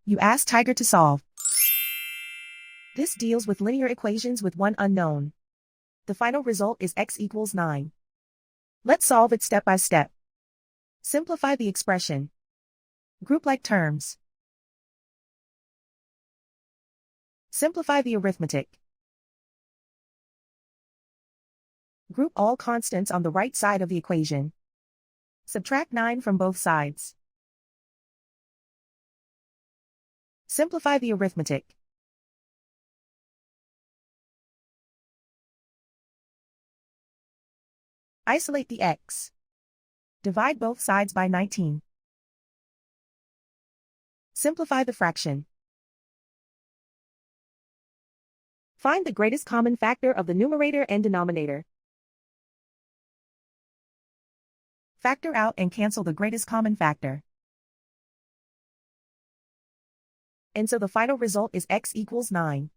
You ask Tiger to solve. This deals with linear equations with one unknown. The final result is x equals 9. Let's solve it step by step. Simplify the expression. Group like terms. Simplify the arithmetic. Group all constants on the right side of the equation. Subtract 9 from both sides. Simplify the arithmetic. Isolate the x. Divide both sides by 19. Simplify the fraction. Find the greatest common factor of the numerator and denominator. Factor out and cancel the greatest common factor. And so the final result is x equals 9.